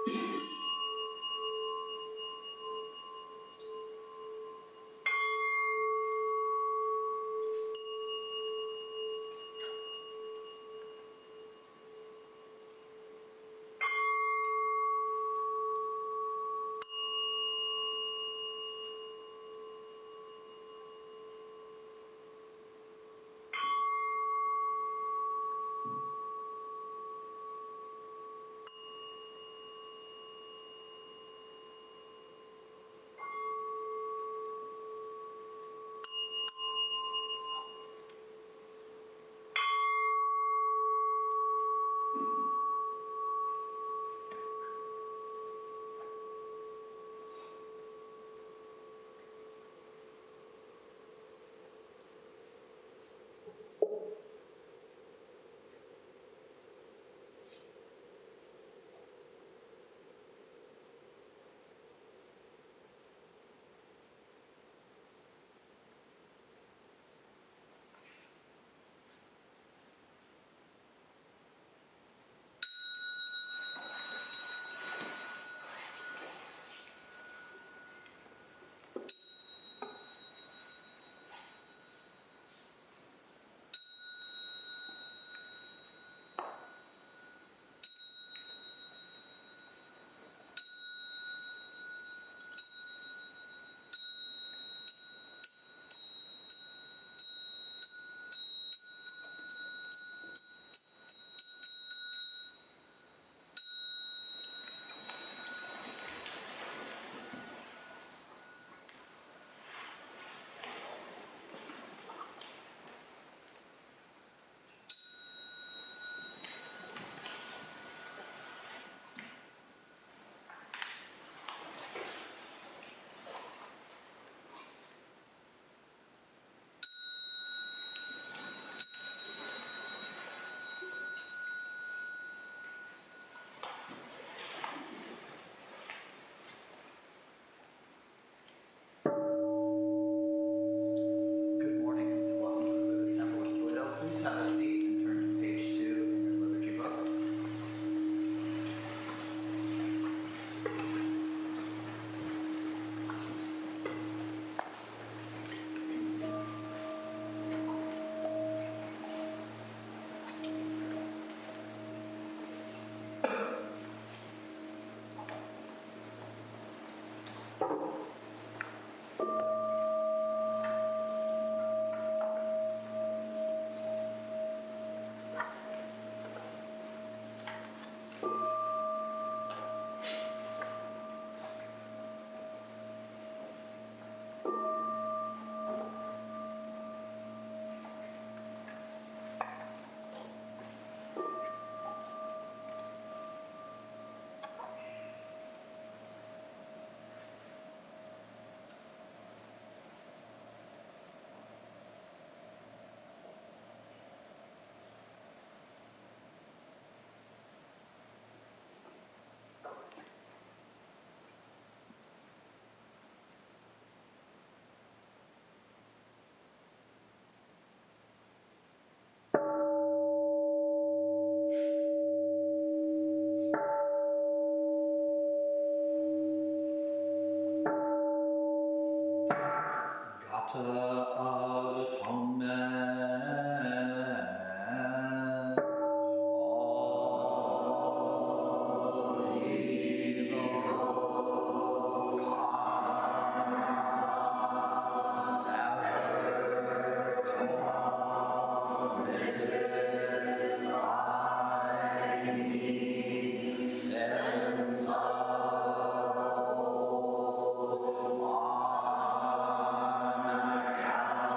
Good morning and welcome to the Buddhist Temple of Toledo. Please have a seat and turn to page 2 in your liturgy books. Gata atonement. All evil karma ever committed by me, since on account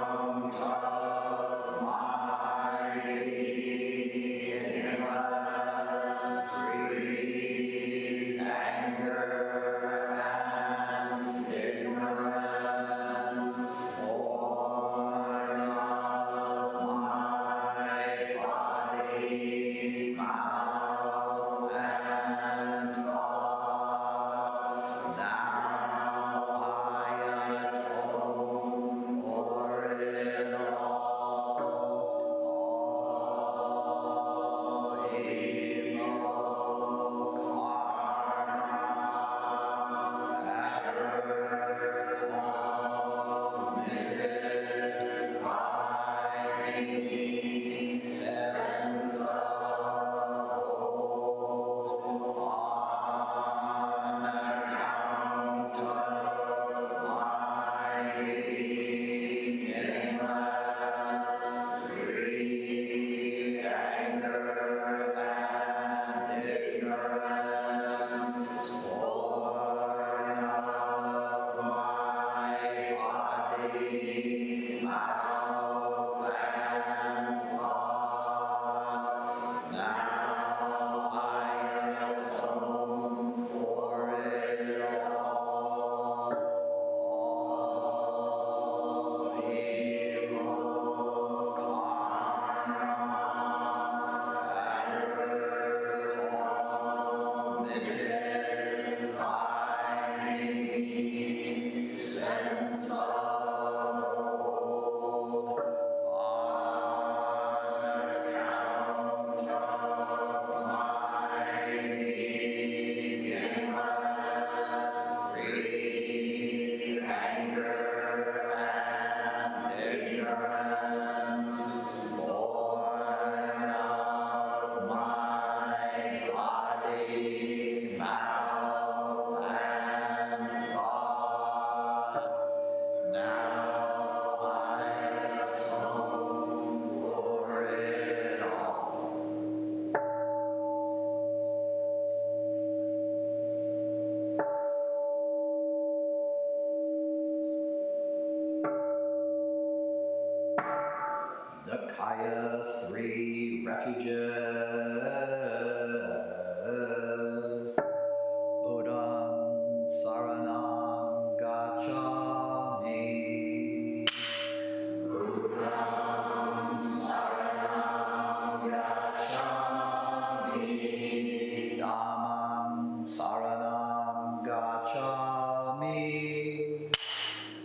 Dhammam saranam gacchami.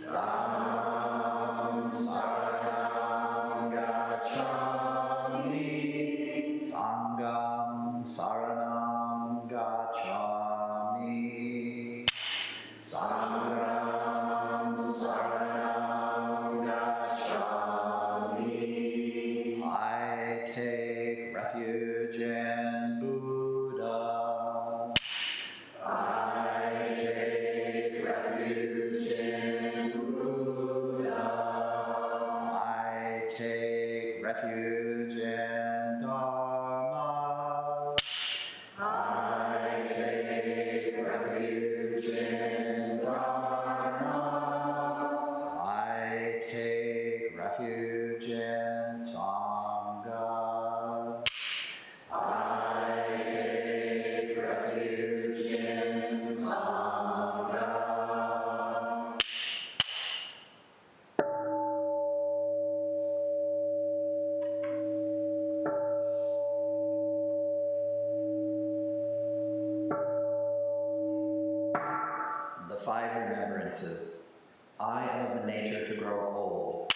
Dhammam saranam gacchami. Sangham saranam gacchami. Sangham saranam gacchami. I take refuge in Buddha. I take refuge in Buddha. I take refuge in Dharma. I take refuge in Dharma. I take refuge in Sangha. I take refuge in Sangha. The five remembrances. I am of the nature to grow old.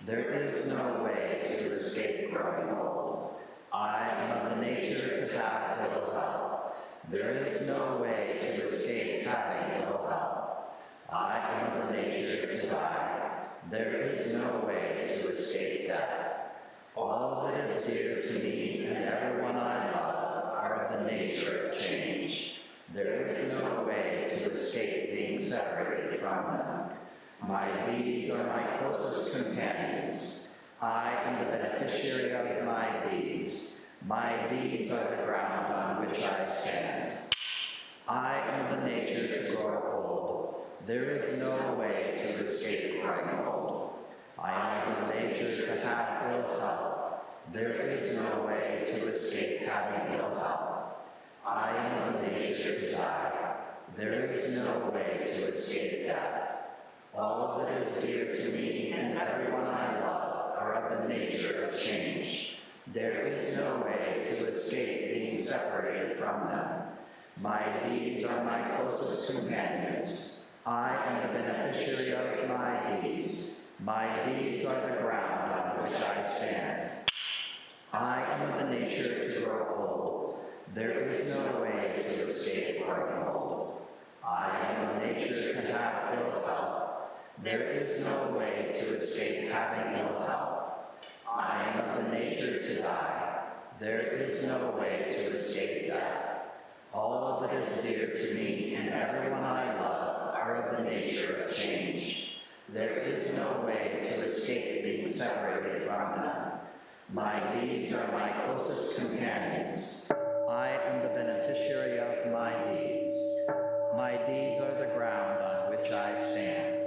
There is no way to escape growing old. I am of the nature to have ill health. There is no way to escape having ill health. I am of the nature to die. There is no way to escape death. All that is dear to me and everyone I love are of the nature of change. There is no way to escape being separated from them. My deeds are my closest companions. I am the beneficiary of my deeds. My deeds are the ground on which I stand. I am the nature to grow old. There is no way to escape growing old. I am the nature to have ill health. There is no way to escape having ill health. I am the nature to die. There is no way to escape death. All that is dear to me and everyone I love are of the nature of change. There is no way to escape being separated from them. My deeds are my closest companions. I am the beneficiary of my deeds. My deeds are the ground on which I stand. I am of the nature to grow old. There is no way to escape growing old. I am of nature to have ill health. There is no way to escape having ill health. I am of the nature to die. There is no way to escape death. All that is dear to me and everyone I love are of the nature of change. There is no way to escape being separated from them. My deeds are my closest companions. I am the beneficiary of my deeds. My deeds are the ground on which I stand.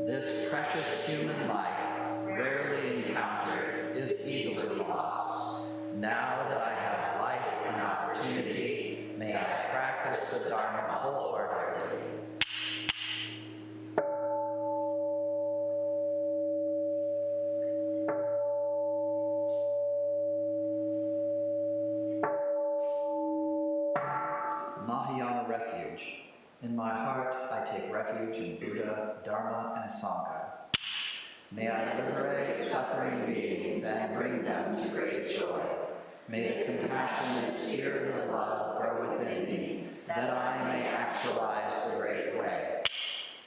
This precious human life, rarely encountered, is easily lost. Now that I have life and opportunity, may I practice the Dharma wholeheartedly. Mahayana refuge. In my heart, I take refuge in Buddha, Dharma, and Sangha. May I liberate suffering beings and bring them to great joy. May the compassionate spirit of love grow within me, that I may actualize the great way.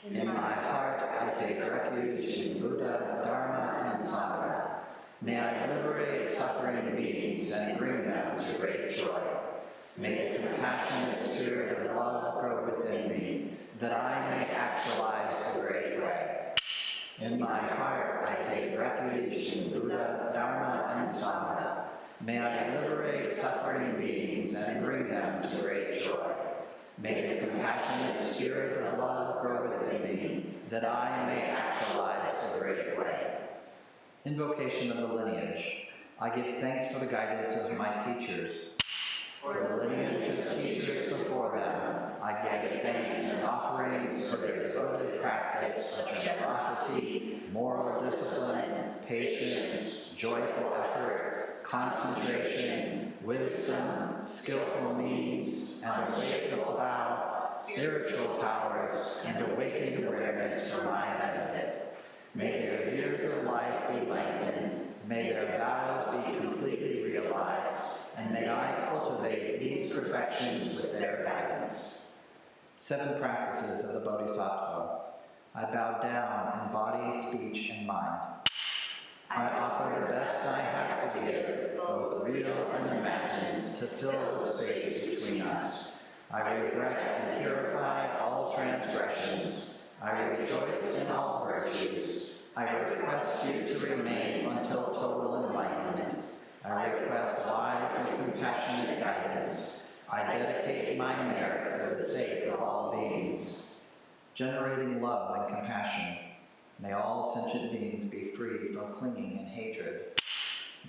In my heart, I take refuge in Buddha, Dharma, and Sangha. May I liberate suffering beings and bring them to great joy. May the compassionate spirit of love grow within me, that I may actualize the great way. In my heart, I take refuge in Buddha, Dharma, and Sangha. May I liberate suffering beings and bring them to great joy. May the compassionate spirit of love grow within me, that I may actualize the great way. Invocation of the lineage. I give thanks for the guidance of my teachers. For the lineage of teachers before them, I give thanks and offerings for their devoted practice of generosity, moral discipline, patience, joyful effort, concentration, wisdom, skillful means, and awakened vow, spiritual powers, and awakened awareness for my benefit. May their years of life be lengthened, may their vows be completely realized, and may I cultivate these perfections with their guidance. 7 practices of the Bodhisattva. I bow down in body, speech, and mind. I offer the best I have to give, both real and imagined, to fill the space between us. I regret and purify all transgressions. I rejoice in all virtues. I request you to remain until total enlightenment. I request wise and compassionate guidance. I dedicate my merit for the sake of all beings. Generating love and compassion. May all sentient beings be free from clinging and hatred.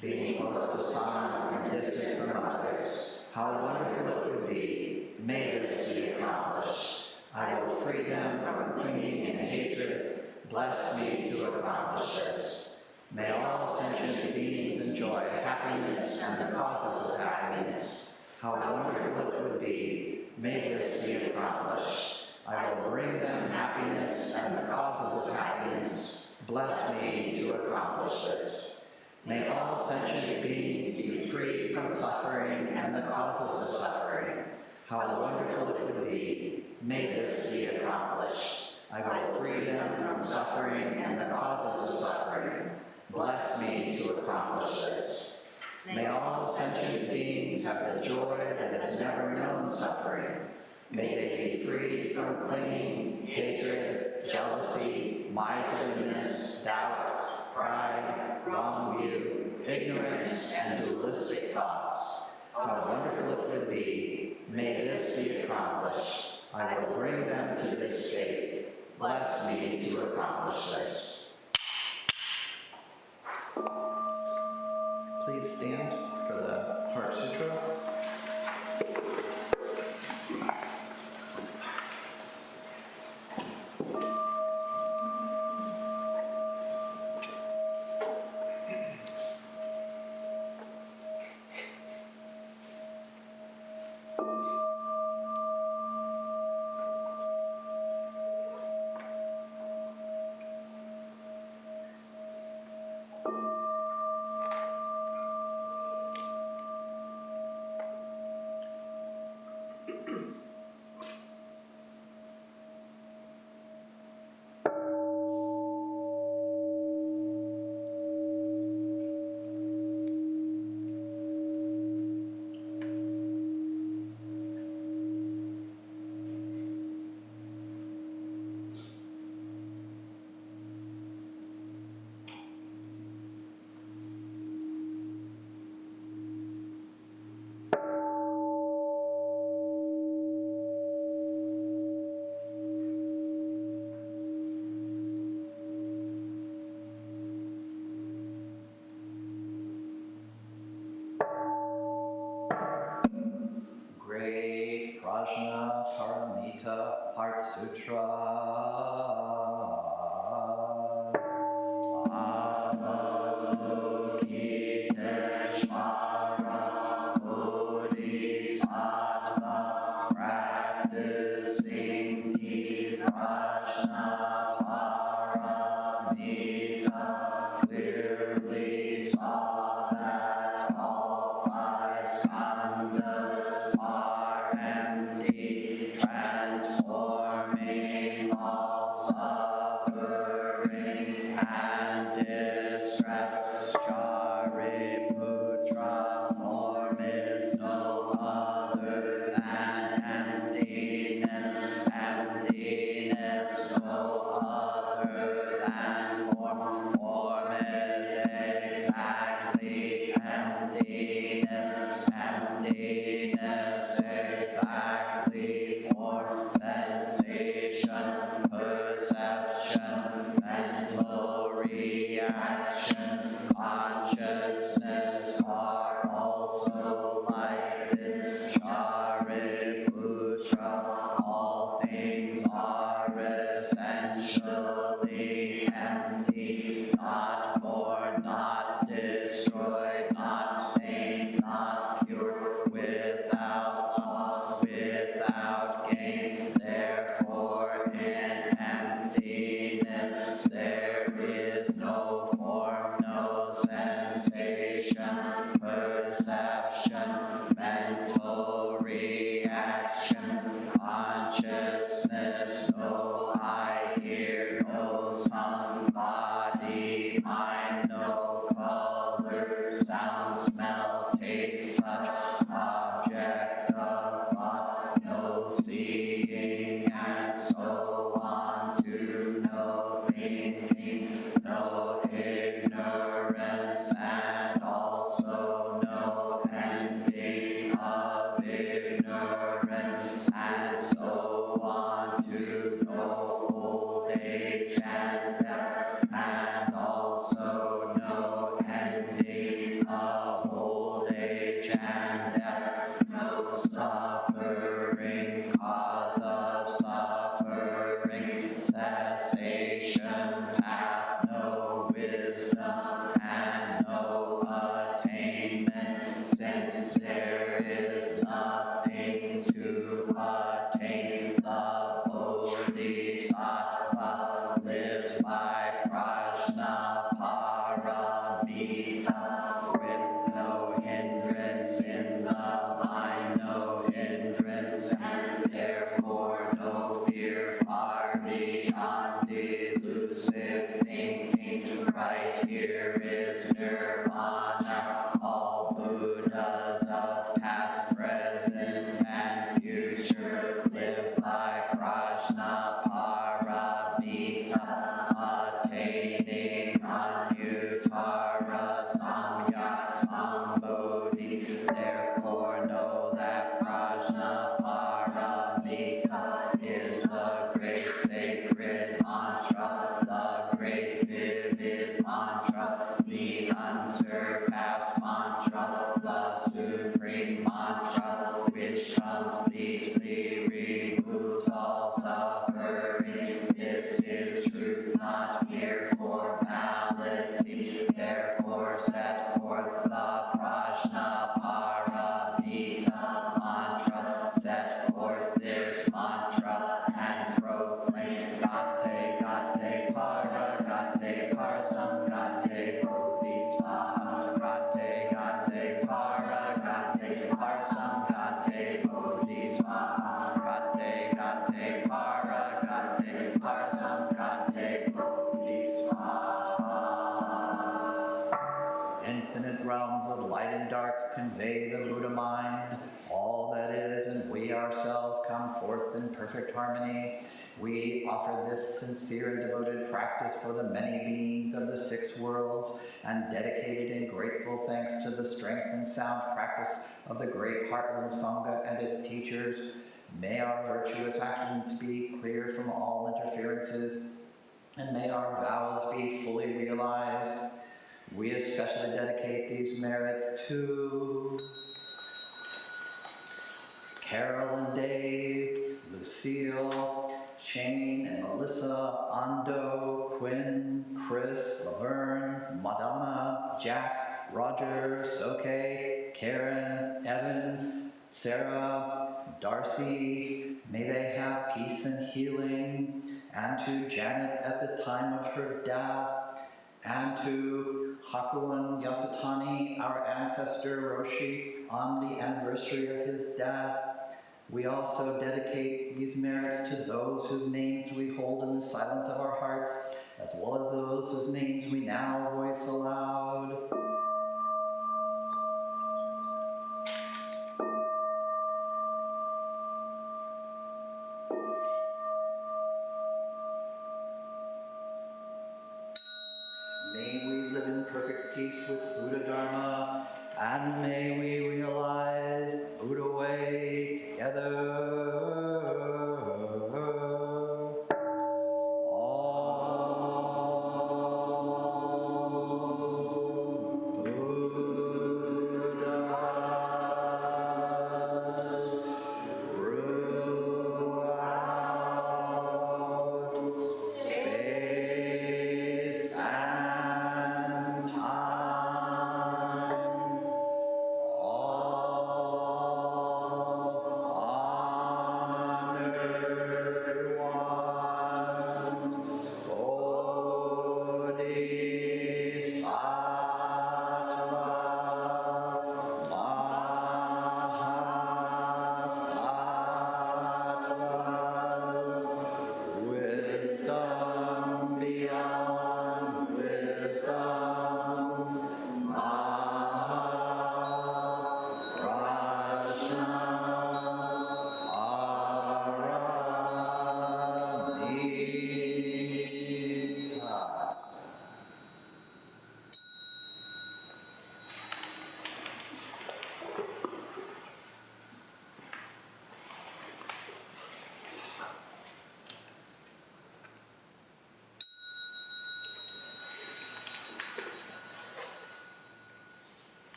Being close to some and distant from others, how wonderful it would be. May this be accomplished. I will free them from clinging and hatred. Bless me to accomplish this. May all sentient beings enjoy happiness and the causes of happiness. How wonderful it would be. May this be accomplished. I will bring them happiness and the causes of happiness. Bless me to accomplish this. May all sentient beings be free from suffering and the causes of suffering. How wonderful it would be. May this be accomplished. I will free them from suffering and the causes of suffering. Bless me to accomplish this. May all sentient beings have the joy that has never known suffering. May they be free from clinging, hatred, jealousy, miserliness, doubt, pride, wrong view, ignorance, and dualistic thoughts. How wonderful it would be. May this be accomplished. I will bring them to this state. Bless me to accomplish this. Please stand for the Heart Sutra. Prajna Paramita Heart Sutra. Avalokiteshvara Bodhisattva practicing the Prajna Paramita clearly saw that all 5 skandhas are empty, transforming all suffering and distress. Shariputra, form is no other than emptiness. Emptiness, no other than form. Form is exactly emptiness. Emptiness exactly form. Sensation, perception, mental reaction, consciousness are also like this. Shariputra, all things are essentially empty, not born, not destroyed, not reaction. Consciousness, no eye, ear, nose, tongue, body, mind, no color, sound, smell, taste, touch, object of thought, no seeing, and so on, to no thinking, no ignorance, and also no ending of ignorance, and so on, to no old age and death, and also no ending of old age and death, no suffering, cause of suffering, cessation, path, no wisdom, and no attainment, since there is nothing to attain. The Bodhisattva lives by prajna paramita, with no hindrance in the mind, no hindrance, and therefore no fear, far beyond delusive thinking. Right here is nirvana. All Buddhas of past, present, and future live by prajna paramita, attaining anuttara samyak sambodhi. Therefore know that prajna paramita is the great sacred mantra, the great vivid mantra, the unsurpassed mantra, the supreme mantra, which completely removes all suffering. This is truth, not mere formality. Therefore set forth the prajna paramita mantra. Set forth this mantra and proclaim Gate, Gate, Para, Gate, Parsam, Gate, Bodhisattva. Gate, Gate, Para, Gate, Parsam, Gate, Bodhisattva. Gate, Gate, Para, Gate, Parsam, Gate, Bodhisattva. Infinite realms of light and dark convey the Buddha mind. All that is and we ourselves come forth in perfect harmony. We offer this sincere and devoted practice for the many beings of the 6 worlds, and dedicated in grateful thanks to the strength and sound practice of the great Heartland Sangha and its teachers. May our virtuous actions be clear from all interferences, and may our vows be fully realized. We especially dedicate these merits to Carol and Dave, Lucille, Shane and Melissa, Ando, Quinn, Chris, Laverne, Madonna, Jack, Roger, Soke, Karen, Evan, Sarah, Darcy. May they have peace and healing. And to Janet at the time of her death. And to Hakuan Yasutani, our ancestor Roshi, on the anniversary of his death. We also dedicate these merits to those whose names we hold in the silence of our hearts, as well as those whose names we now voice aloud. May we live in perfect peace with Buddha Dharma, and may we realize the Buddha way together.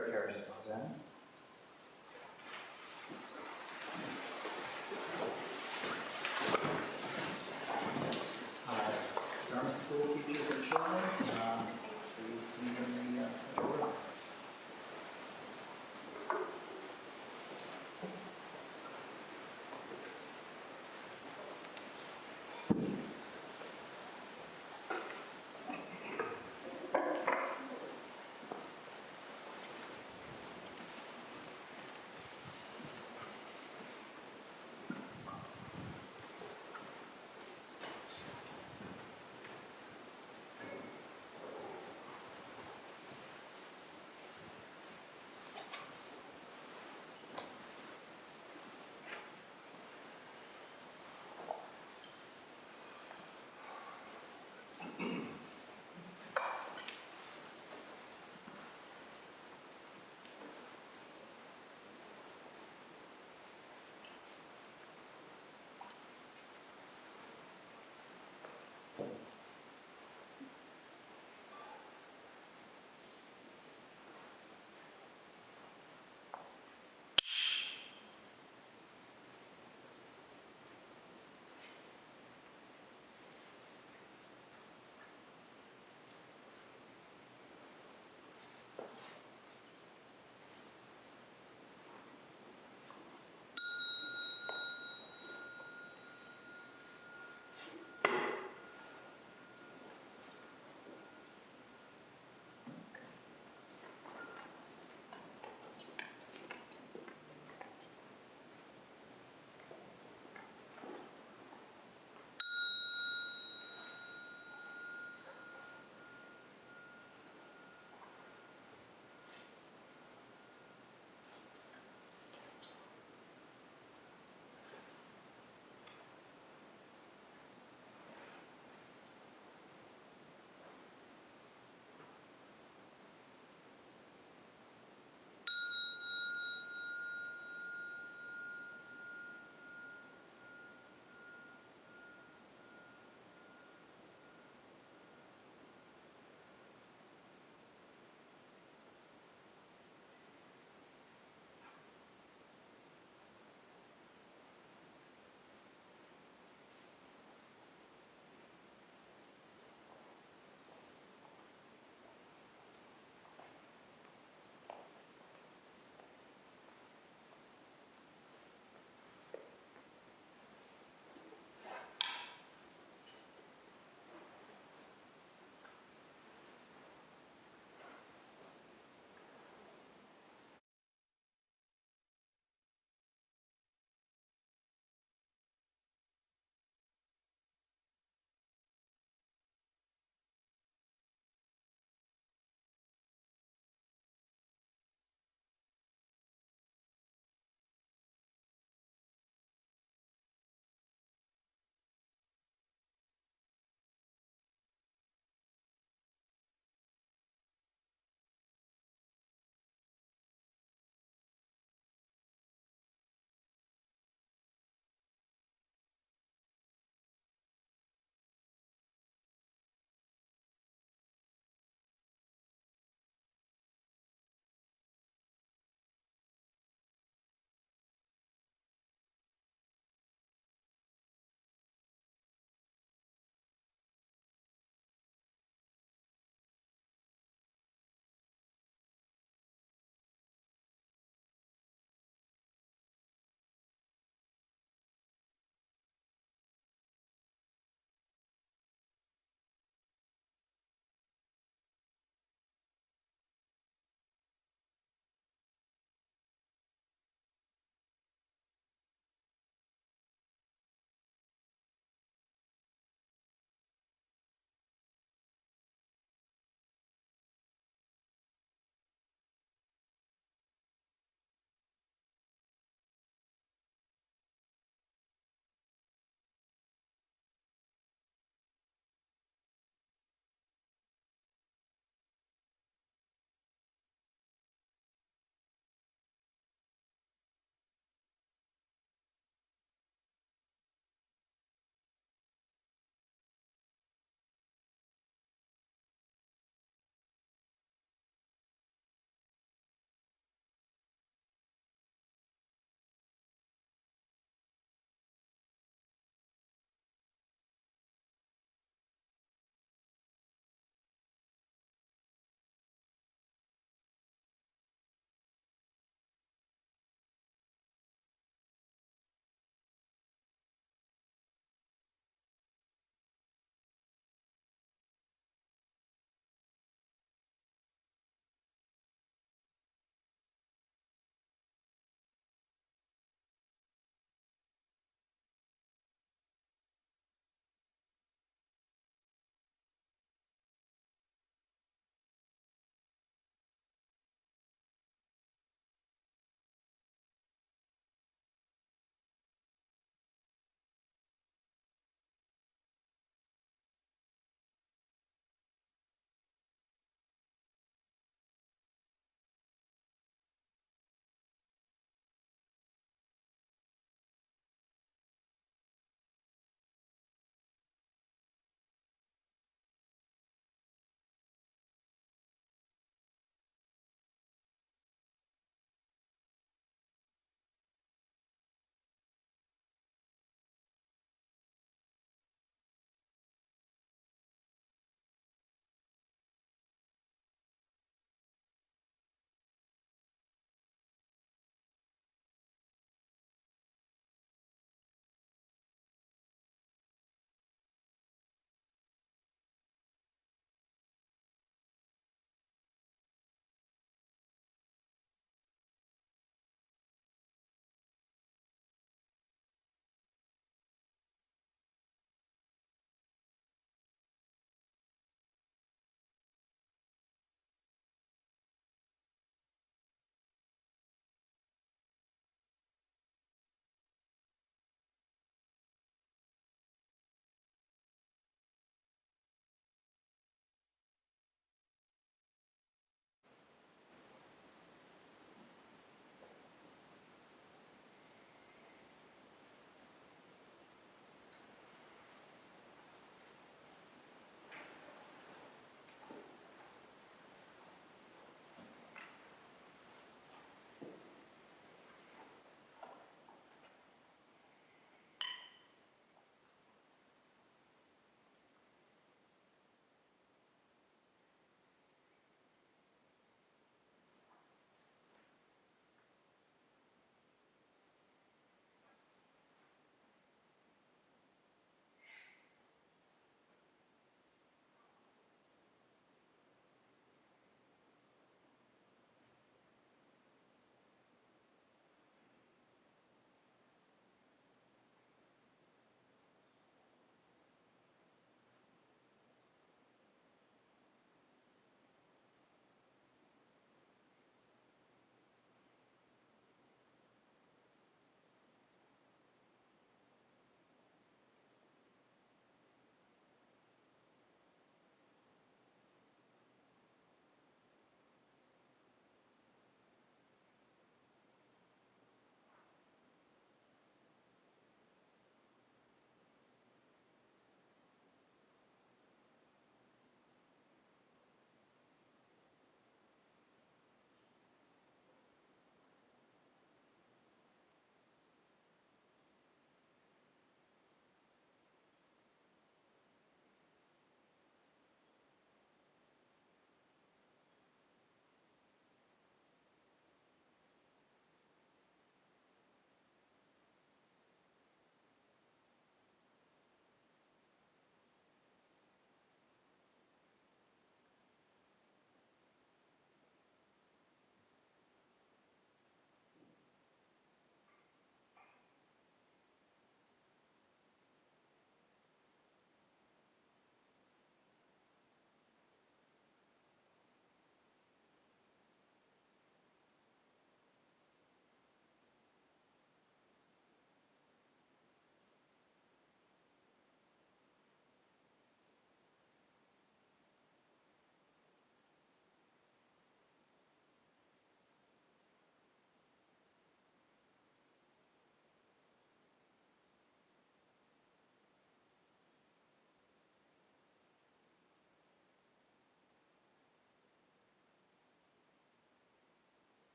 prepare yourselves in. German school teachers and children, please meet in the central room.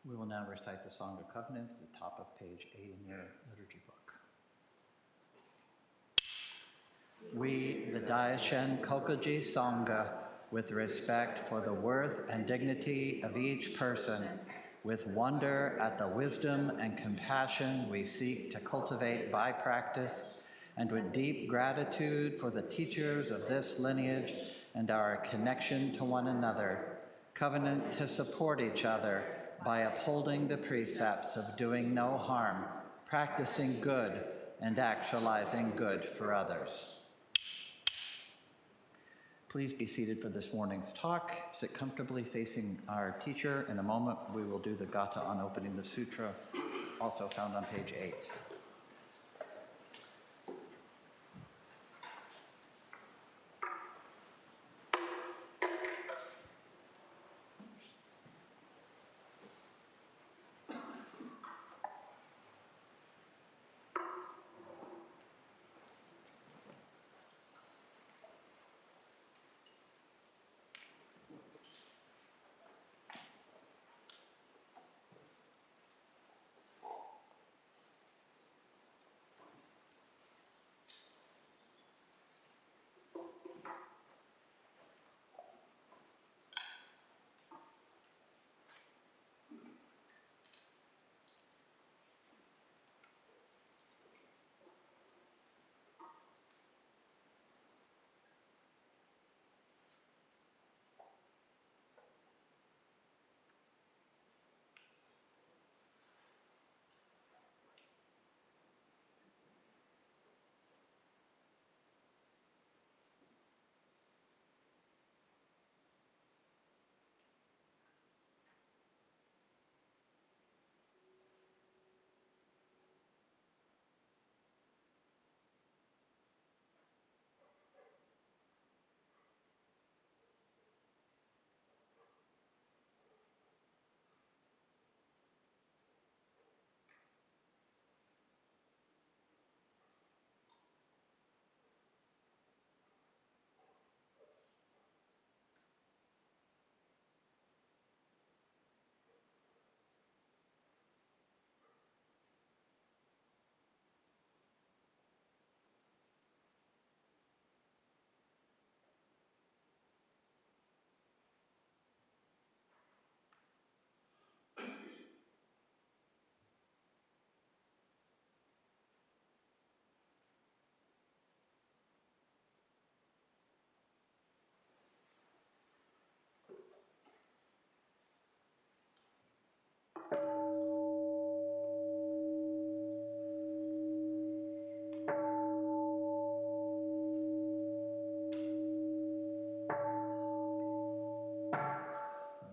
We will now recite the Song of Covenant at the top of page 8 in your liturgy book. We, the Daishin Kokuji Sangha, with respect for the worth and dignity of each person, with wonder at the wisdom and compassion we seek to cultivate by practice, and with deep gratitude for the teachers of this lineage and our connection to one another, covenant to support each other by upholding the precepts of doing no harm, practicing good, and actualizing good for others. Please be seated for this morning's talk. Sit comfortably facing our teacher. In a moment, we will do the Gata on opening the sutra, also found on page 8.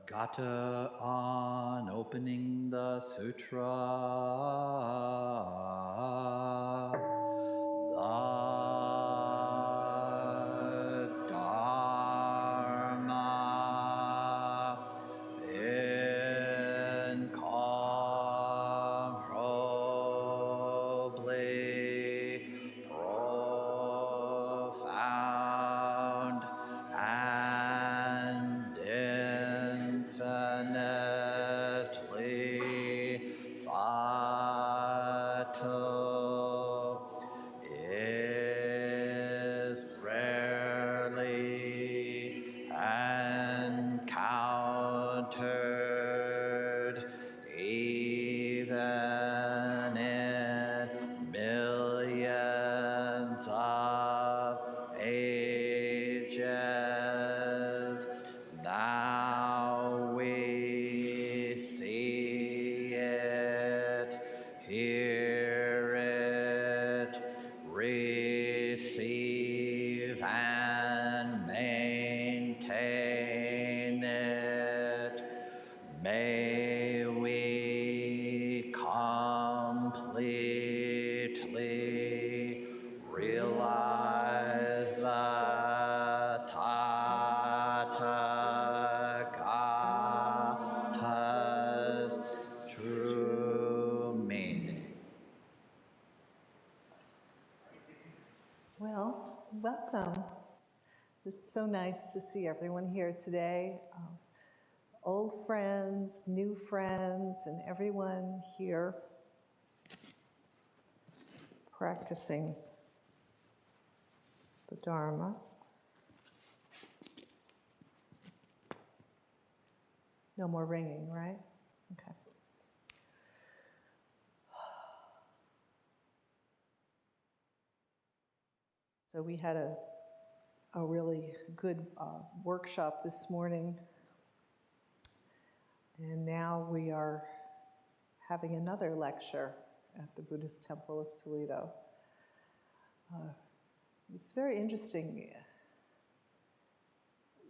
Gata on opening the sutra. The Dharma incomparably profound and infinitely subtle is rarely encountered even in millions of ages. Now we see it, hear it, receive and maintain it. May we completely realize the Tathagata's true meaning. Well, welcome. It's so nice to see everyone here today. old friends, new friends, and everyone here practicing the Dharma. No more ringing, right? Okay. So we had a really good workshop this morning, and now we are having another lecture at the Buddhist Temple of Toledo. It's very interesting.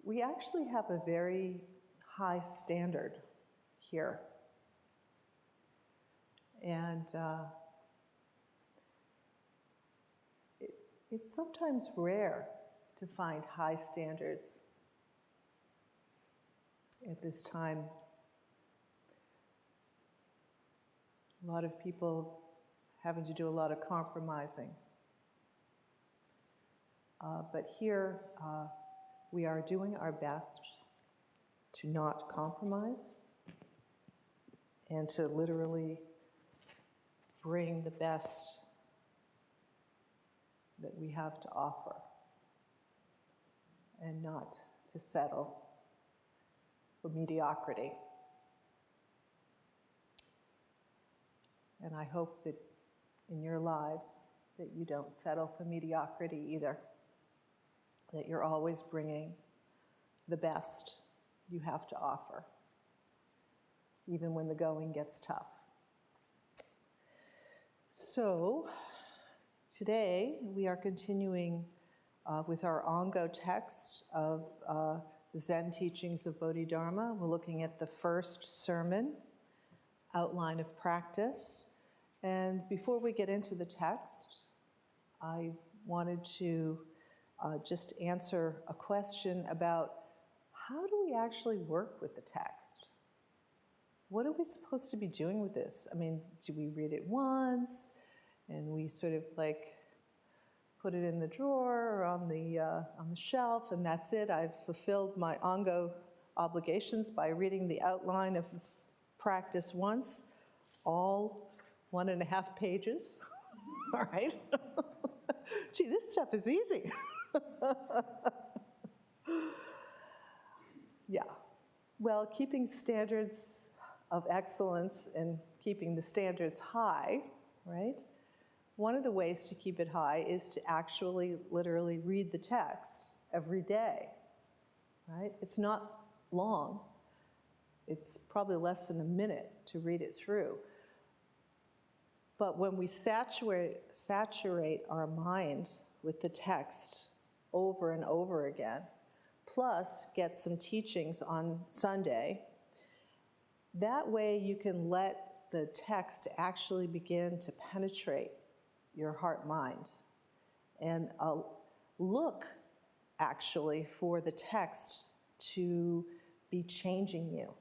We actually have a very high standard here. And it's sometimes rare to find high standards at this time. A lot of people having to do a lot of compromising. But here we are doing our best to not compromise and to literally bring the best that we have to offer and not to settle for mediocrity. And I hope that in your lives that you don't settle for mediocrity either, that you're always bringing the best you have to offer, even when the going gets tough. So, today we are continuing with our Ango text of the Zen teachings of Bodhidharma. We're looking at the first sermon, Outline of Practice. And before we get into the text, I wanted to just answer a question about how do we actually work with the text? What are we supposed to be doing with this? I mean, do we read it once and we sort of like put it in the drawer or on the shelf and that's it? I've fulfilled my Ango obligations by reading the outline of this practice once, all 1.5 pages. All right. Gee, this stuff is easy. Yeah. Well, keeping standards of excellence and keeping the standards high, right? One of the ways to keep it high is to actually literally read the text every day, right? It's not long. It's probably less than a minute to read it through. But when we saturate our mind with the text over and over again, plus get some teachings on Sunday, that way you can let the text actually begin to penetrate your heart-mind and look actually for the text to be changing you.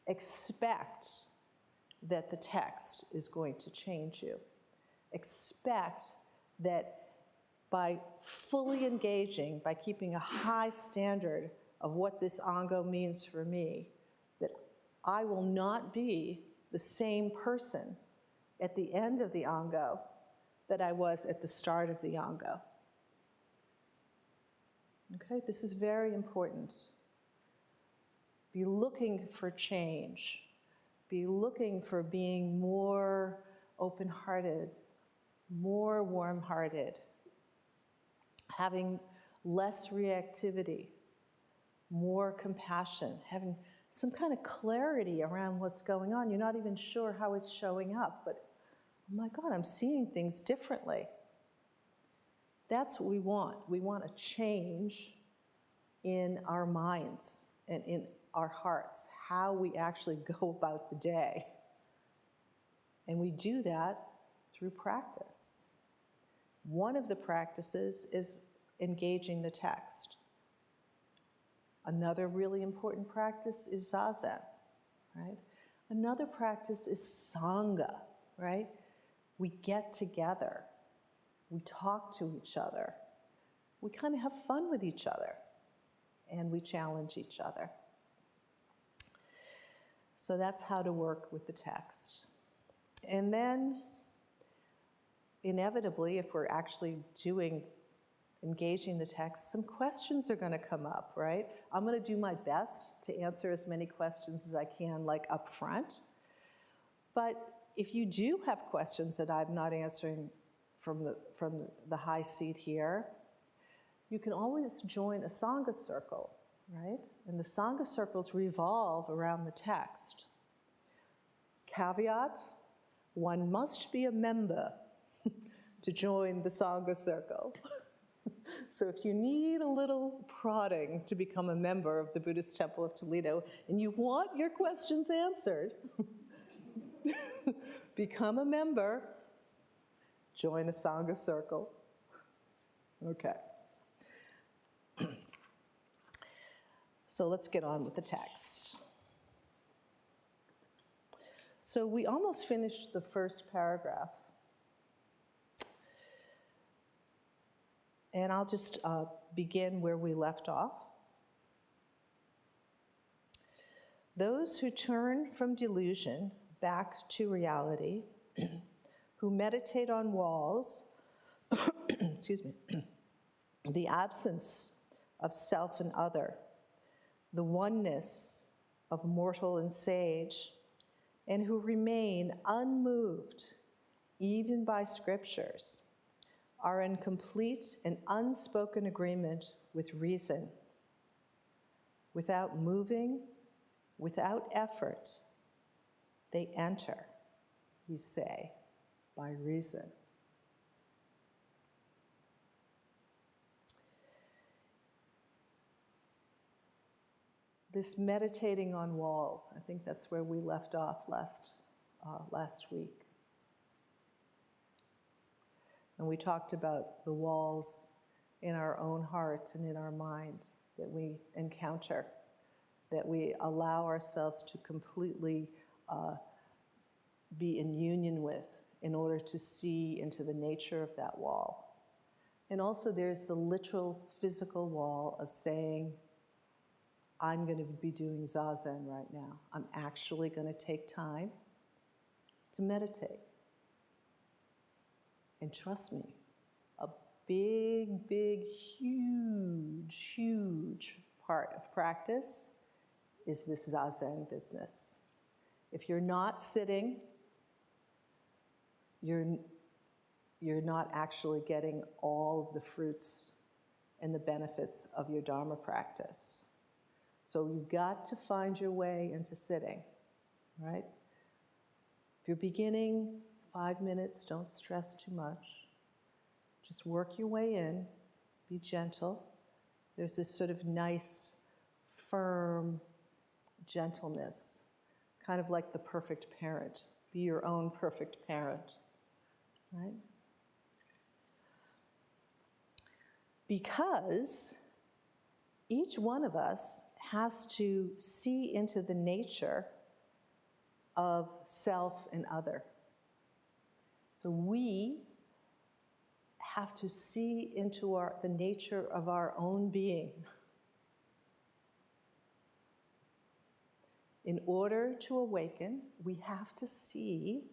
Expect that the text is going to change you. Expect that by fully engaging, by keeping a high standard of what this Ango means for me, that I will not be the same person at the end of the Ango that I was at the start of the Ango. Okay, this is very important. Be looking for change. Be looking for being more open-hearted, more warm-hearted, having less reactivity, more compassion, having some kind of clarity around what's going on. You're not even sure how it's showing up, but oh my God, I'm seeing things differently. That's what we want. We want a change in our minds and in our hearts, how we actually go about the day. And we do that through practice. One of the practices is engaging the text. Another really important practice is zazen, right? Another practice is sangha, right? We get together. We talk to each other. We kind of have fun with each other. And we challenge each other. So that's how to work with the text. And then, inevitably, if we're actually engaging the text, some questions are going to come up, right? I'm going to do my best to answer as many questions as I can, like up front. But if you do have questions that I'm not answering from the high seat here, you can always join a Sangha circle, right? And the Sangha circles revolve around the text. Caveat, one must be a member to join the Sangha circle. So if you need a little prodding to become a member of the Buddhist Temple of Toledo and you want your questions answered, become a member, join a Sangha circle. Okay. So let's get on with the text. So we almost finished the first paragraph. And I'll just begin where we left off. Those who turn from delusion back to reality, who meditate on walls, excuse me, the absence of self and other, the oneness of mortal and sage, and who remain unmoved even by scriptures, are in complete and unspoken agreement with reason. Without moving, without effort, they enter, we say, by reason. This meditating on walls, I think that's where we left off last week. And we talked about the walls in our own heart and in our mind that we encounter, that we allow ourselves to completely be in union with in order to see into the nature of that wall. And also there's the literal physical wall of saying, I'm going to be doing Zazen right now. I'm actually going to take time to meditate. And trust me, a big, big, huge, huge part of practice is this Zazen business. If you're not sitting, you're not actually getting all of the fruits and the benefits of your Dharma practice. So you've got to find your way into sitting, right? If you're beginning, 5 minutes, don't stress too much. Just work your way in, be gentle. There's this sort of nice, firm gentleness, kind of like the perfect parent. Be your own perfect parent, right? Because each one of us has to see into the nature of self and other. So we have to see into the nature of our own being. In order to awaken, we have to see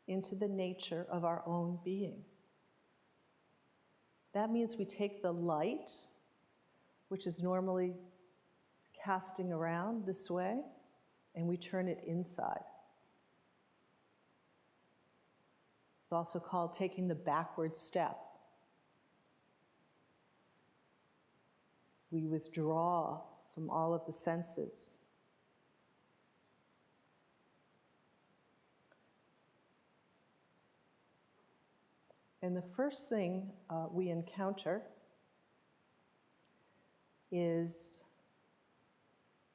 into the nature of our own being. That means we take the light, which is normally casting around this way, and we turn it inside. It's also called taking the backward step. We withdraw from all of the senses. And the first thing we encounter is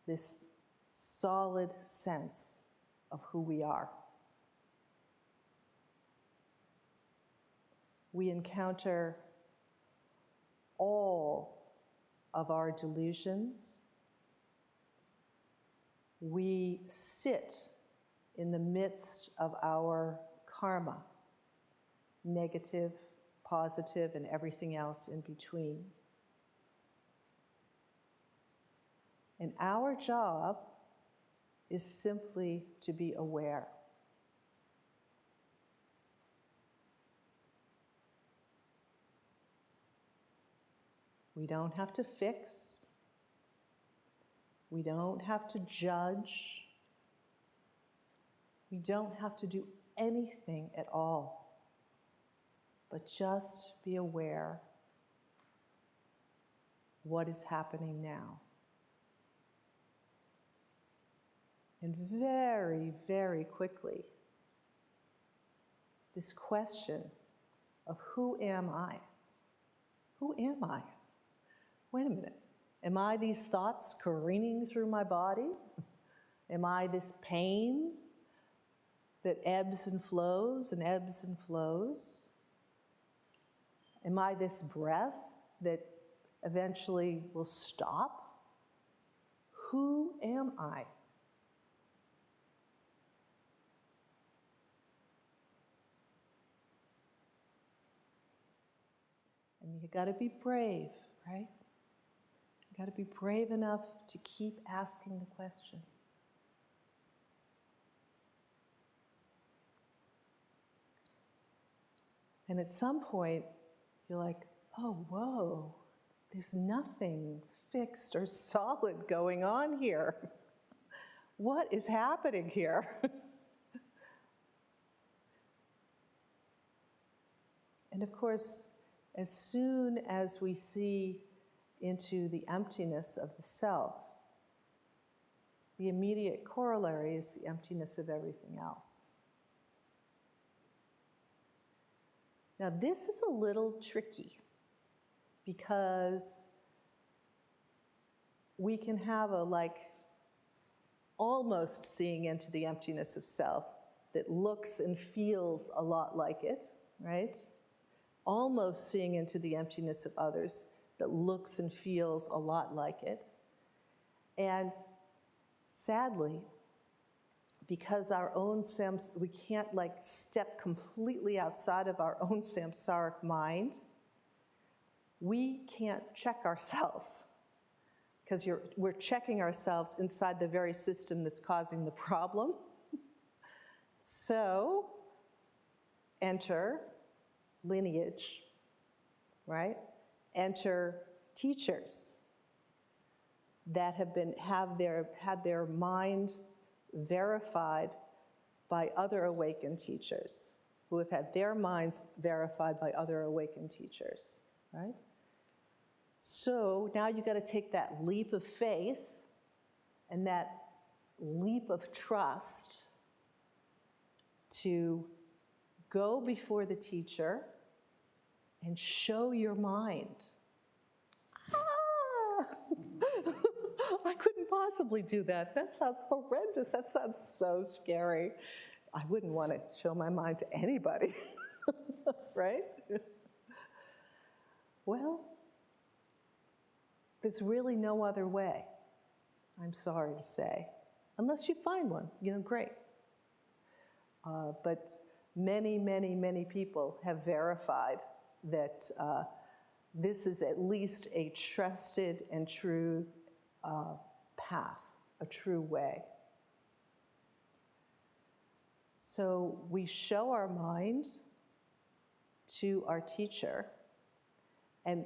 this solid sense of who we are. We encounter all of our delusions. We sit in the midst of our karma, negative, positive, and everything else in between. And our job is simply to be aware. We don't have to fix. We don't have to judge. We don't have to do anything at all, but just be aware what is happening now. And very, very quickly, this question of who am I? Who am I? Wait a minute. Am I these thoughts careening through my body? Am I this pain that ebbs and flows and ebbs and flows? Am I this breath that eventually will stop? Who am I? And you gotta be brave, right? You gotta be brave enough to keep asking the question. And at some point, you're like, oh, whoa, there's nothing fixed or solid going on here. What is happening here? And of course, as soon as we see into the emptiness of the self, the immediate corollary is the emptiness of everything else. Now, this is a little tricky because we can have a almost seeing into the emptiness of self that looks and feels a lot like it, right? Almost seeing into the emptiness of others that looks and feels a lot like it. And sadly, because our own we can't step completely outside of our own samsaric mind, we can't check ourselves because we're checking ourselves inside the very system that's causing the problem. So, enter lineage, right? Enter teachers that have had their mind verified by other awakened teachers, who have had their minds verified by other awakened teachers, right? So now you got to take that leap of faith and that leap of trust to go before the teacher and show your mind. I couldn't possibly do that. That sounds horrendous. That sounds so scary. I wouldn't want to show my mind to anybody, right? Well, there's really no other way, I'm sorry to say, unless you find one, great. But many, many, many people have verified that this is at least a trusted and true path, a true way. So we show our mind to our teacher, and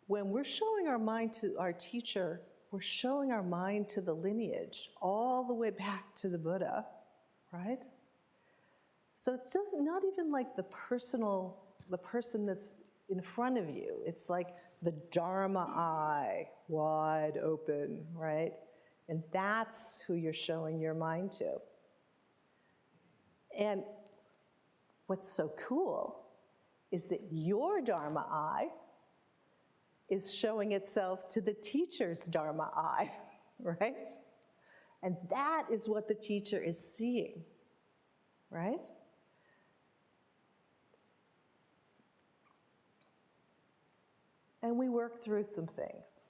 when we're showing our mind to our teacher, we're showing our mind to the lineage, all the way back to the Buddha, right? So it's just not even like the person that's in front of you. It's like the Dharma eye, wide open, right? And that's who you're showing your mind to. And what's so cool is that your Dharma eye is showing itself to the teacher's Dharma eye, right? And that is what the teacher is seeing, right? And we work through some things.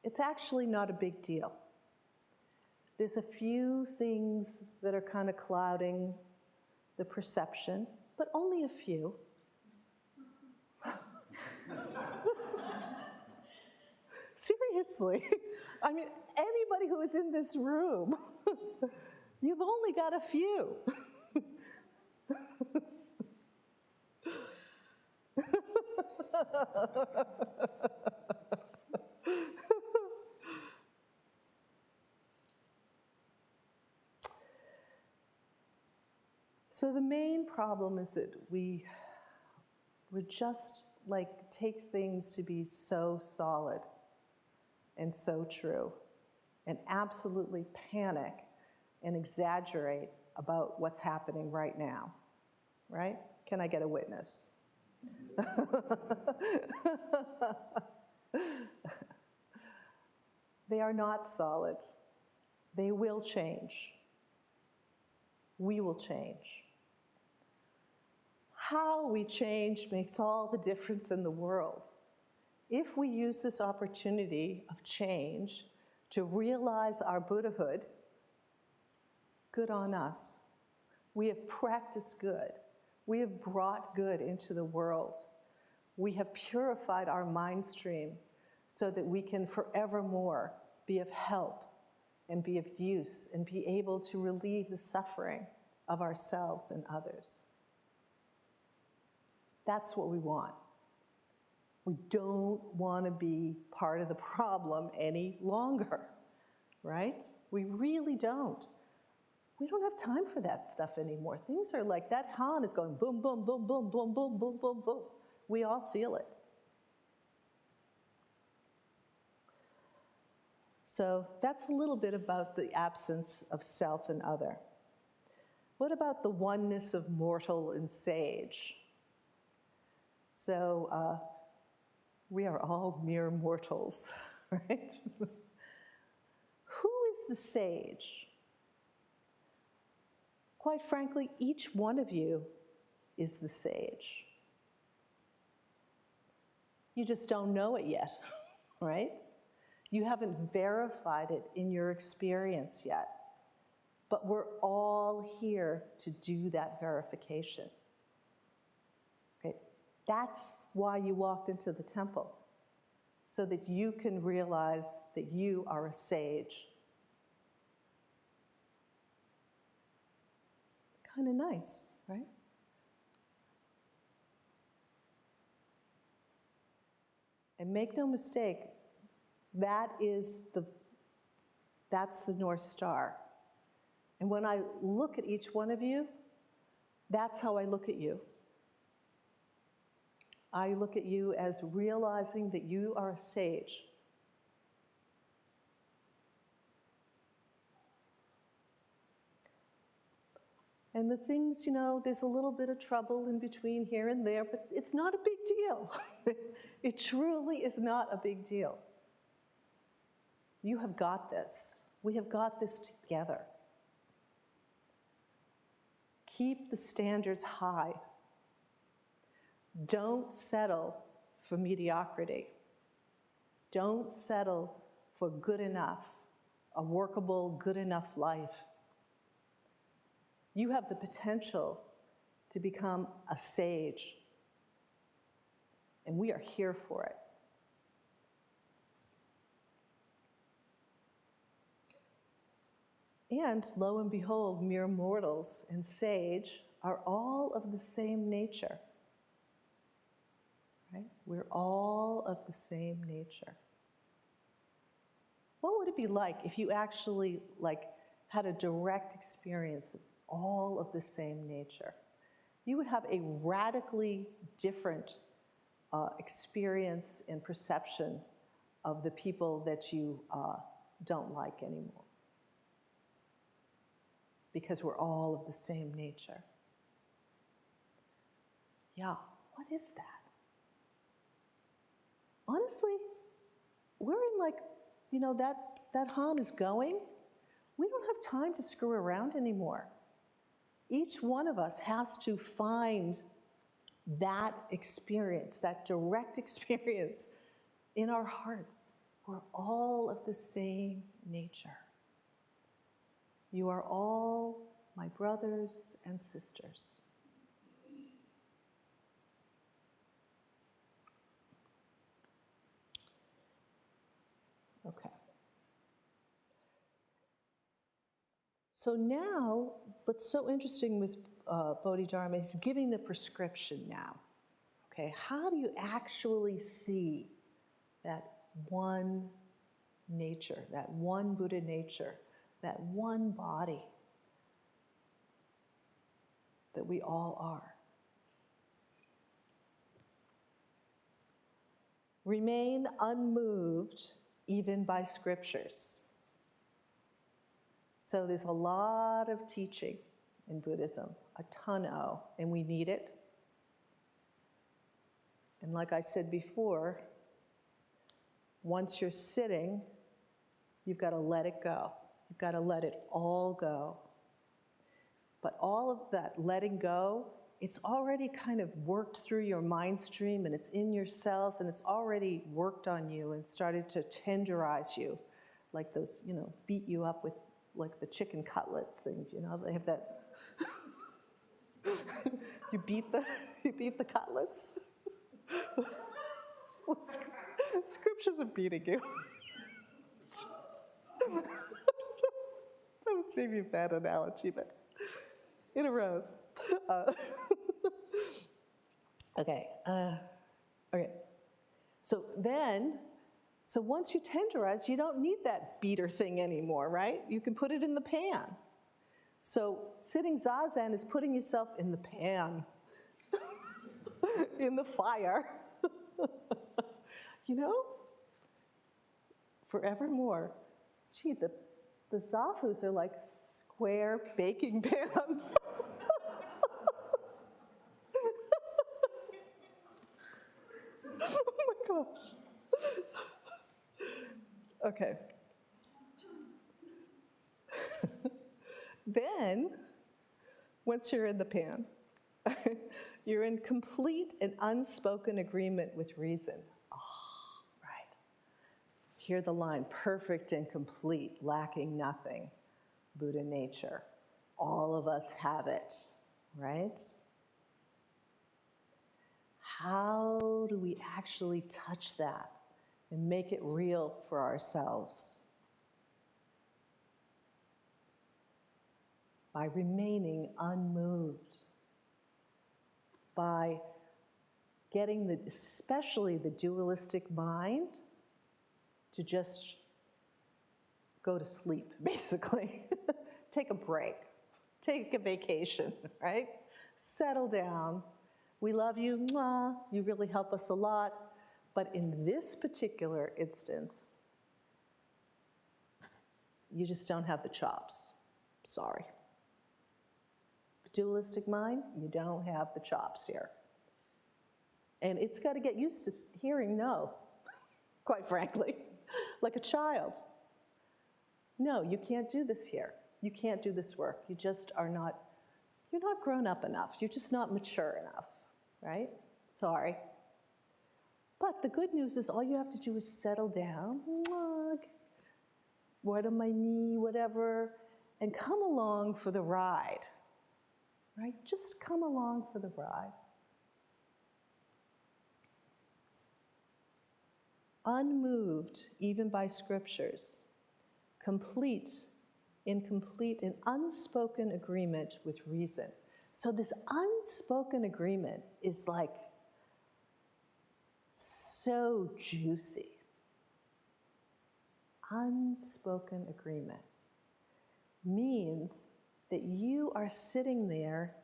It's actually not a big deal. There's a few things that are kind of clouding the perception, but only a few. Seriously. I mean, anybody who is in this room, you've only got a few. So the main problem is that we're just like take things to be so solid and so true, and absolutely panic and exaggerate about what's happening right now, right? Can I get a witness? They are not solid. They will change. We will change. How we change makes all the difference in the world. If we use this opportunity of change to realize our Buddhahood, good on us. We have practiced good. We have brought good into the world. We have purified our mind stream so that we can forevermore be of help and be of use and be able to relieve the suffering of ourselves and others. That's what we want. We don't want to be part of the problem any longer, right? We really don't. We don't have time for that stuff anymore. Things are like, that Han is going boom, boom, boom, boom, boom, boom, boom, boom, boom. We all feel it. So that's a little bit about the absence of self and other. What about the oneness of mortal and sage? So we are all mere mortals, right? Who is the sage? Quite frankly, each one of you is the sage. You just don't know it yet, right? You haven't verified it in your experience yet. But we're all here to do that verification. Okay? That's why you walked into the temple, so that you can realize that you are a sage. Kind of nice, right? And make no mistake, that's the North Star. And when I look at each one of you, that's how I look at you. I look at you as realizing that you are a sage. And the things, there's a little bit of trouble in between here and there, but it's not a big deal. It truly is not a big deal. You have got this. We have got this together. Keep the standards high. Don't settle for mediocrity. Don't settle for good enough, a workable, good enough life. You have the potential to become a sage, and we are here for it. And lo and behold, mere mortals and sage are all of the same nature. Right? We're all of the same nature. What would it be like if you actually had a direct experience of all of the same nature? You would have a radically different experience and perception of the people that you don't like anymore. Because we're all of the same nature. Yeah, what is that? Honestly, we're in that Han is going. We don't have time to screw around anymore. Each one of us has to find that experience, that direct experience in our hearts. We're all of the same nature. You are all my brothers and sisters. So now, what's so interesting with Bodhidharma is giving the prescription now. Okay, how do you actually see that one nature, that one Buddha nature, that one body that we all are? Remain unmoved even by scriptures. So there's a lot of teaching in Buddhism, a ton of, and we need it. And like I said before, once you're sitting, you've got to let it go. You've got to let it all go. But all of that letting go, it's already kind of worked through your mind stream, and it's in your cells, and it's already worked on you and started to tenderize you, like those, beat you up with like the chicken cutlets things, they have that. you beat the cutlets. Well, scriptures are beating you. That was maybe a bad analogy, but it arose. Okay. So once you tenderize, you don't need that beater thing anymore, right? You can put it in the pan. So sitting zazen is putting yourself in the pan, in the fire. Forevermore. Gee, the zafus are like square baking pans. Oh my gosh. Okay. Then, once you're in the pan, you're in complete and unspoken agreement with reason. Right. Hear the line, perfect and complete, lacking nothing, Buddha nature. All of us have it, right? How do we actually touch that and make it real for ourselves? By remaining unmoved, by getting especially the dualistic mind to just go to sleep, basically. Take a break, take a vacation, right? Settle down. We love you, mwah, you really help us a lot. But in this particular instance, you just don't have the chops. Sorry. Dualistic mind, you don't have the chops here. And it's got to get used to hearing no, quite frankly, like a child. No, you can't do this here. You can't do this work. You just are not, you're not grown up enough. You're just not mature enough, right? Sorry. But the good news is all you have to do is settle down, word on my knee, whatever, and come along for the ride, right? Just come along for the ride. Unmoved even by scriptures, in complete and unspoken agreement with reason. So this unspoken agreement is like so juicy. Unspoken agreement means that you are sitting there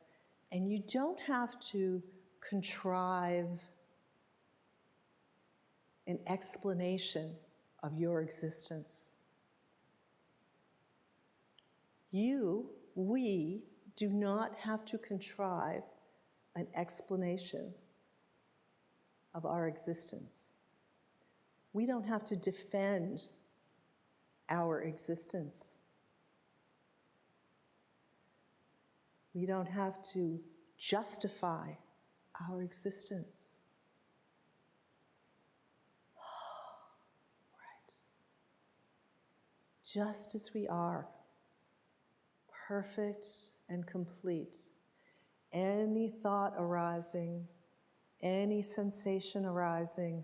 and you don't have to contrive an explanation of your existence. We do not have to contrive an explanation of our existence. We don't have to defend our existence. We don't have to justify our existence. Right. Just as we are, perfect and complete. Any thought arising, any sensation arising,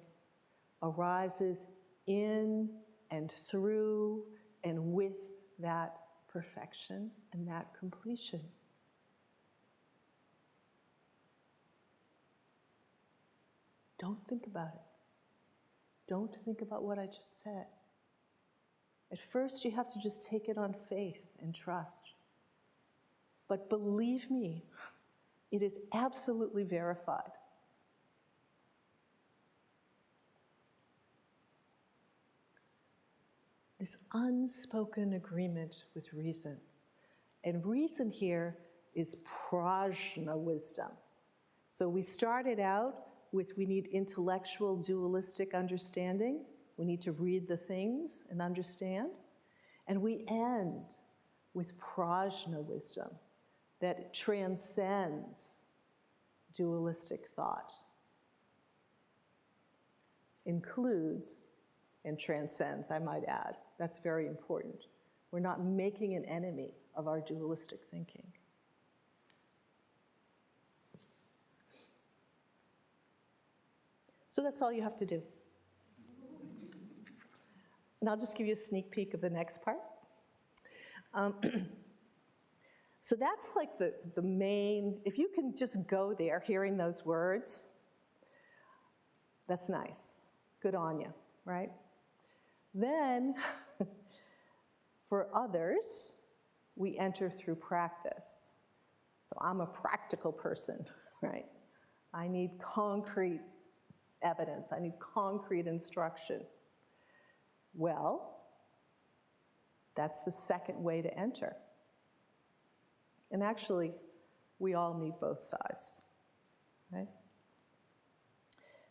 arises in and through and with that perfection and that completion. Don't think about it. Don't think about what I just said. At first, you have to just take it on faith and trust. But believe me, it is absolutely verified. This unspoken agreement with reason. And reason here is prajna wisdom. So we started out with we need intellectual dualistic understanding. We need to read the things and understand. And we end with prajna wisdom that transcends dualistic thought, includes and transcends, I might add. That's very important. We're not making an enemy of our dualistic thinking. So that's all you have to do. And I'll just give you a sneak peek of the next part. So that's like the main, if you can just go there hearing those words, that's nice. Good on you, right? Then, for others, we enter through practice. So I'm a practical person, right? I need concrete evidence. I need concrete instruction. Well, that's the second way to enter. And actually, we all need both sides, right?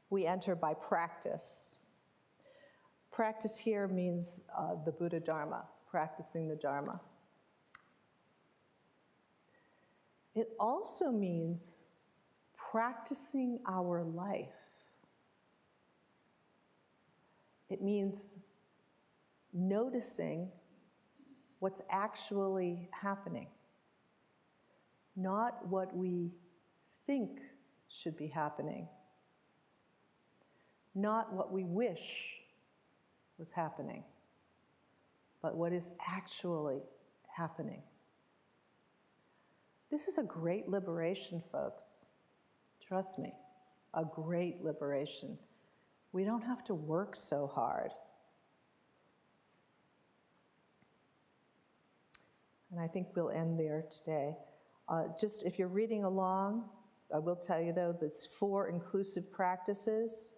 We enter by practice. Practice here means the Buddha Dharma, practicing the Dharma. It also means practicing our life. It means noticing what's actually happening, not what we think should be happening, not what we wish was happening, but what is actually happening. This is a great liberation, folks. Trust me, a great liberation. We don't have to work so hard. And I think we'll end there today. Just if you're reading along, I will tell you though, there's 4 inclusive practices: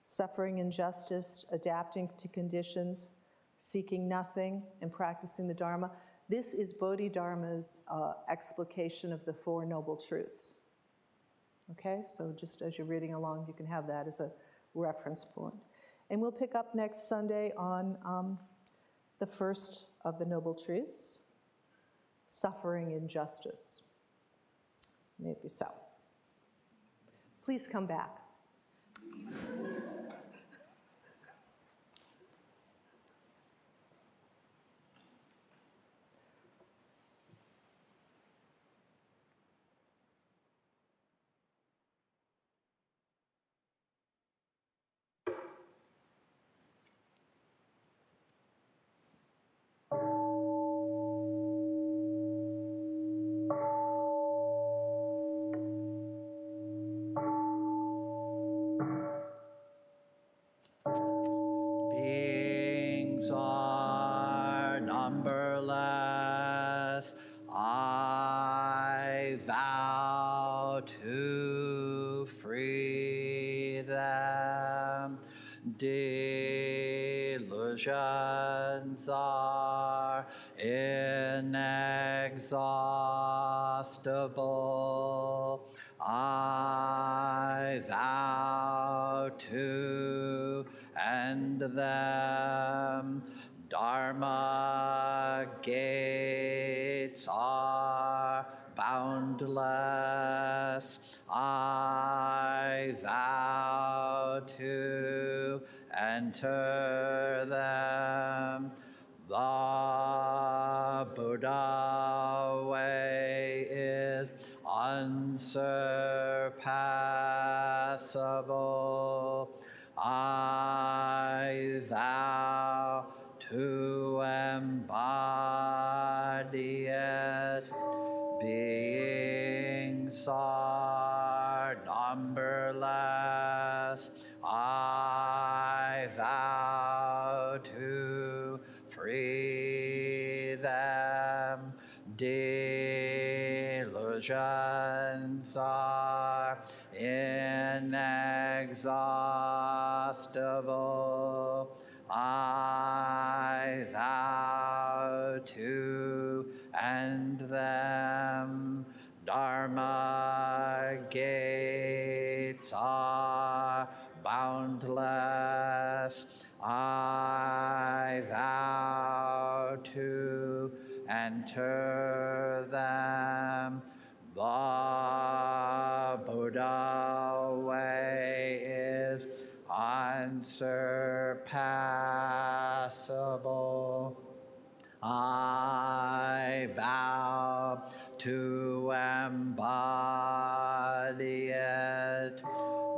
suffering injustice, adapting to conditions, seeking nothing, and practicing the Dharma. This is Bodhidharma's explication of the 4 Noble Truths. Okay, so just as you're reading along, you can have that as a reference point. And we'll pick up next Sunday on the first of the Noble Truths, suffering injustice. Maybe so. Please come back. Beings are numberless. I vow to free them. Delusions are inexhaustible. I vow to end them. Dharma gates are boundless. I vow to enter them. The Buddha way is unsurpassable. I vow to embody are numberless. I vow to free them. Delusions are inexhaustible. I vow to end them. Dharma gates are boundless. I vow to enter them. The Buddha way is unsurpassable. I vow to embody it.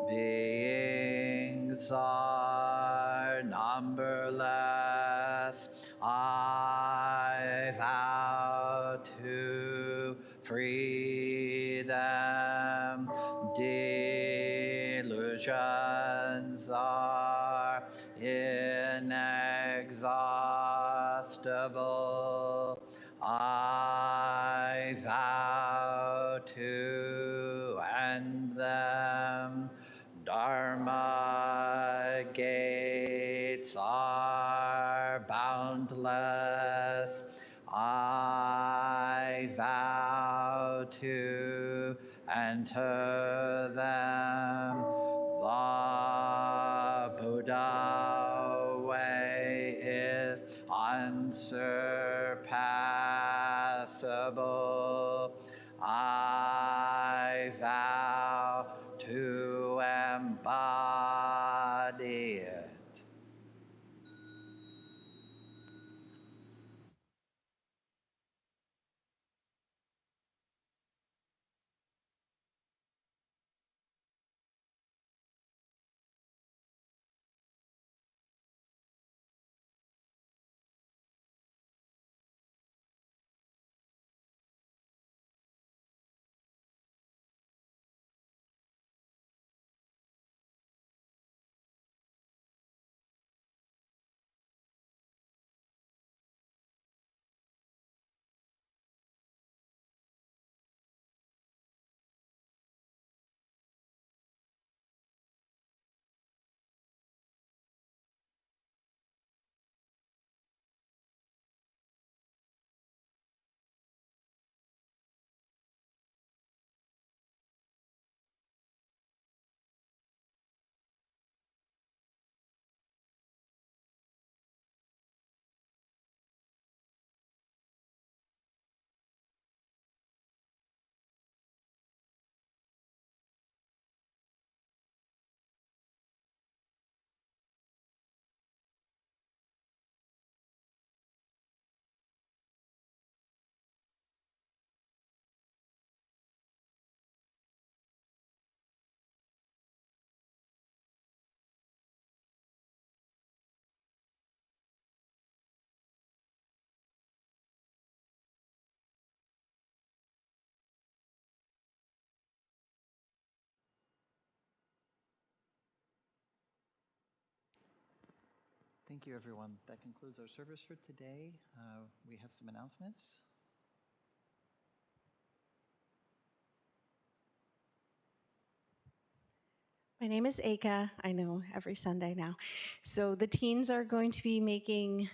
Beings are numberless. I vow to free them. Delusions are inexhaustible. I vow to end them. Dharma gates are boundless. I vow to enter them. The Buddha way is unsurpassable. I vow to embody it. Thank you, everyone. That concludes our service for today. We have some announcements. My name is Aka. I know every Sunday now. So the teens are going to be making